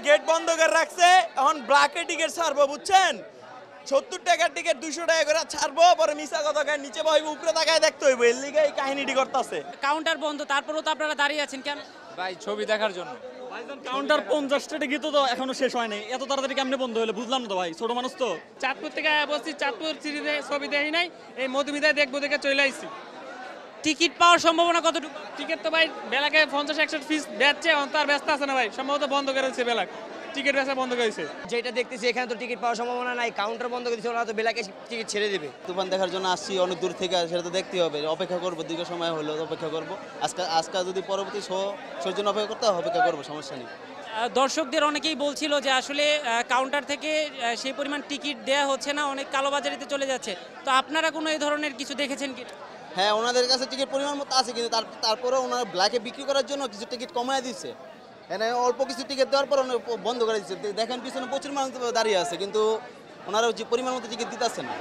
Gate বন্ধ করে রাখছে, এখন ব্ল্যাকে টিকিট ছাড়বো বুঝছেন। 70 টাকার টিকিট 200 টাকা করে ছাড়বো, পরে মিছা কথা কয় নিচে বইব উপরে তাকায় দেখতে হইব, এর লিগে এই কাহিনীটি করতেছে। কাউন্টার বন্ধ, তারপরেও তো আপনারা দাঁড়িয়ে আছেন কেন? ভাই ছবি দেখার জন্য। কাউন্টার 50টা টিকিট তো এখনো শেষ হয় নাই, এত তাড়াতাড়ি কেমনে বন্ধ হলো বুঝলাম না তো ভাই, ছোট মানুষ তো। চাঁদপুর থেকে বসছি, চাঁদপুর সিরিজে ছবি দেখি নাই, এই মধুমিতায় দেখবো দেখে চলে আসছি। টিকিট পাওয়ার সম্ভাবনা কতটুকু? টিকিট তো ভাই বেলাকে 50-100 পিস বেচছে, তার ব্যস্ত আছে না ভাই, সম্ভবত বন্ধ করেছে বেলাক, টিকিট বেচা বন্ধ করেছে। যেটা দেখতেছি এখানে তো টিকিট পাওয়ার সম্ভাবনা নাই, কাউন্টার বন্ধ করে দিচ্ছে, ওরা তো বেলাকে টিকিট ছেড়ে দেবে। তুফান দেখার জন্য আসছি অনেক দূর থেকে, সেটা তো দেখতে হবে, অপেক্ষা করবো, দীর্ঘ সময় হলো অপেক্ষা করবো। আজকে যদি পরবর্তী শোর জন্য অপেক্ষা করতে হয়, অপেক্ষা করবো, সমস্যা নেই। দর্শকদের অনেকেই বলছিল যে আসলে কাউন্টার থেকে সেই পরিমাণ টিকিট দেয়া হচ্ছে না, অনেক কালোবাজারিতে চলে যাচ্ছে। তো আপনারা কোনো এই ধরনের কিছু দেখেছেন কি? হ্যাঁ, ওনাদের কাছে টিকিট পরিমাণ মতো আছে, কিন্তু তারপরেও ওনারা ব্ল্যাকে বিক্রি করার জন্য কিছু টিকিট কমায় দিচ্ছে। এখানে অল্প কিছু টিকিট দেওয়ার পর বন্ধ করে দিচ্ছে। দেখেন পিছনে প্রচুর মানুষ দাঁড়িয়ে আছে, কিন্তু ওনারা যে পরিমাণ মতো টিকিট দিতেছে না।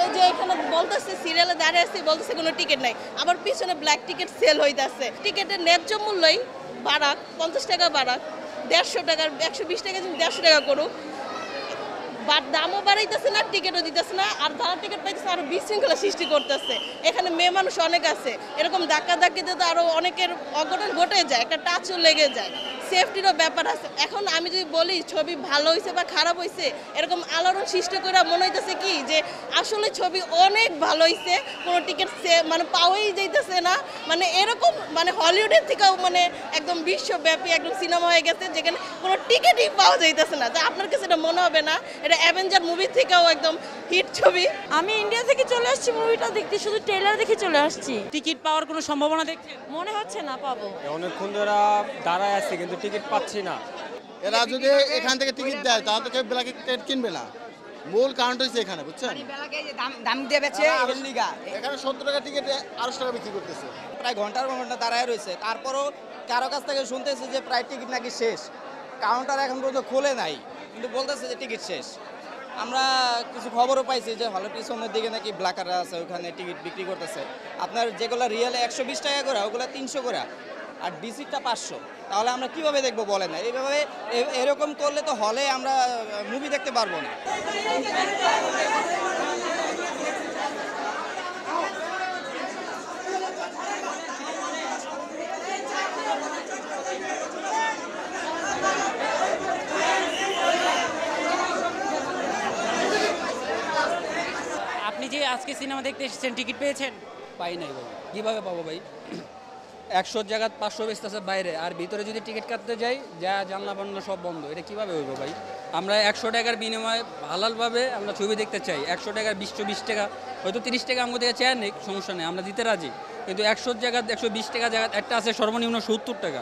এই যে এখানে বলতেছে সিরিয়ালে দাঁড়িয়ে আছে, বলতেছে কোনো টিকিট নাই, আবার পিছনে ব্ল্যাক টিকিট সেল হইতাছে। টিকিটের ন্যায্য মূল্যই বাড়াক, 50 টাকা বাড়াক, 150 টাকার 120 টাকা 150 টাকা করুক, বাট দামও বাড়াইতেছে না, টিকিটও দিতেছে না, আর যারা টিকিট পাইতেছে আরো বিশৃঙ্খলা সৃষ্টি করতেছে। এখানে মেয়ে মানুষ অনেক আছে, এরকম ধাক্কা ধাক্কিতে তো আরো অনেকের অঘটন ঘটে যায়, একটা টাচও লেগে যায়, সেফটিরও ব্যাপার আছে। এখন আমি যদি বলি ছবি ভালো হয়েছে বা খারাপ হয়েছে, এরকম আলোড়ন সৃষ্টি করে মনে হইতেছে কি যে আসলে ছবি অনেক ভালো হয়েছে, কোনো টিকিট মানে পাওয়াই যাইতেছে না, মানে এরকম মানে হলিউডের থেকেও মানে একদম বিশ্বব্যাপী একদম সিনেমা হয়ে গেছে, যেখানে কোনো টিকিটই পাওয়া যাইতেছে না। তা আপনার কাছে এটা মনে হবে না এটা অ্যাভেঞ্জার মুভি থেকেও একদম হিট ছবি? আমি ইন্ডিয়া থেকে চলে আসছি মুভিটা দেখতে, শুধু ট্রেলার দেখে চলে আসছি। টিকিট পাওয়ার কোনো সম্ভাবনা দেখছেন? মনে হচ্ছে না পাবো। অনেকক্ষণ ধরে দাঁড়ায় আছে কিন্তু টিকিট পাচ্ছি না। এরা যদি এখান থেকে টিকিট দেয় তাহলে তো কেউ ব্ল্যাকে টিকিট কিনবে না। মূল কারণ হচ্ছে এখানে, বুঝছেন, দাম দিয়ে বেচে এখানে 70 টাকা টিকিট 800 টাকা বিক্রি করতেছে। প্রায় ঘন্টার পর ঘন্টা দাঁড়ায় রয়েছে, তারপরও কারো কাছ থেকে শুনতেছে যে প্রায় টিকিট নাকি শেষ। কাউন্টার এখন পর্যন্ত খোলে নাই, কিন্তু বলতেছে যে টিকিট শেষ। আমরা কিছু খবরও পাইছি যে হলের পিছনের দিকে নাকি ব্ল্যাকাররা আছে, ওখানে টিকিট বিক্রি করতেছে। আপনার যেগুলো রিয়েলে 120 টাকা করে, ওগুলো 300 করে, আর ডিসিটা 500। তাহলে আমরা কিভাবে দেখবো বলেন না? এইভাবে এরকম করলে তো হলে আমরা মুভি দেখতে পারবো না। আপনি যে আজকে সিনেমা দেখতে এসেছেন, টিকিট পেয়েছেন? পাই নাই ভাই, কীভাবে পাবো ভাই? 100 জায়গা 500 বেচতেছে বাইরে, আর ভিতরে যদি টিকিট কাটতে যাই যা জানলা বান্না সব বন্ধ, এটা কীভাবে হইব ভাই? আমরা 100 টাকার বিনিময়ে হালালভাবে আমরা ছবি দেখতে চাই। 100 টাকার 20 টাকা, হয়তো 30 টাকা আমাদের থেকে চেয়ার নেই, সমস্যা নেই, আমরা দিতে রাজি। কিন্তু 100 জায়গা 120 টাকা জায়গা একটা আছে সর্বনিম্ন 70 টাকা,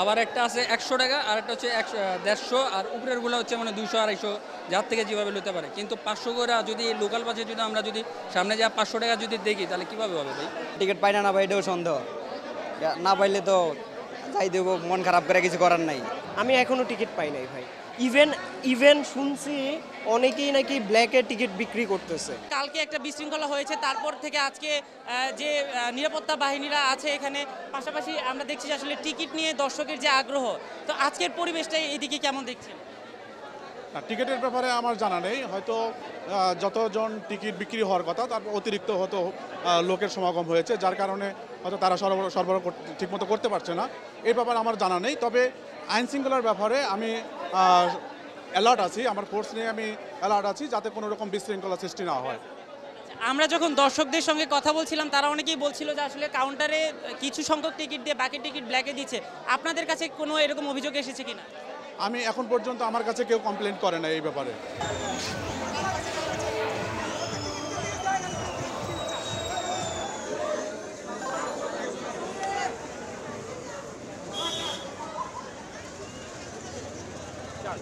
আবার একটা আছে 100 টাকা, আর একটা হচ্ছে 150, আর উপরেরগুলো হচ্ছে মানে 200-250, যার থেকে যেভাবে নিতে পারে। কিন্তু 500 করে যদি লোকাল বাসে যদি আমরা যদি সামনে যা 500 টাকা যদি দেখি, তাহলে কীভাবে হবে ভাই? টিকিট পাই না ভাই, এটাও সন্দেহ। না পাইলে তো যাই দেবো, মন খারাপ করে কিছু করার নাই। আমি এখনো টিকিট পাই নাই ভাই। ইভেন শুনছি অনেকেই নাকি ব্ল্যাকে টিকিট বিক্রি করতেছে। কালকে একটা বিশৃঙ্খলা হয়েছে, তারপর থেকে আজকে যে নিরাপত্তা বাহিনীরা আছে এখানে, পাশাপাশি আমরা দেখছি যে আসলে টিকিট নিয়ে দর্শকের যে আগ্রহ, তো আজকের পরিবেশটা এদিকে কেমন দেখছেন? টিকিটের ব্যাপারে আমার জানা নেই, হয়তো যতজন টিকিট বিক্রি হওয়ার কথা তার অতিরিক্ত হয়তো লোকের সমাগম হয়েছে, যার কারণে হয়তো তারা সরবরাহ ঠিকমতো করতে পারছে না, এই ব্যাপারে আমার জানা নেই। তবে আইন শৃঙ্খলার ব্যাপারে আমি অ্যালার্ট আছি, আমার ফোর্স নিয়ে আমি অ্যালার্ট আছি, যাতে কোনো রকম বিশৃঙ্খলা সৃষ্টি না হয়। আমরা যখন দর্শকদের সঙ্গে কথা বলছিলাম, তারা অনেকেই বলছিল যে আসলে কাউন্টারে কিছু সংখ্যক টিকিট দিয়ে বাকি টিকিট ব্ল্যাকে দিচ্ছে। আপনাদের কাছে কোনো এরকম অভিযোগ এসেছে কিনা? আমি এখন পর্যন্ত আমার কাছে কেউ কমপ্লেন করে না এই ব্যাপারে। চল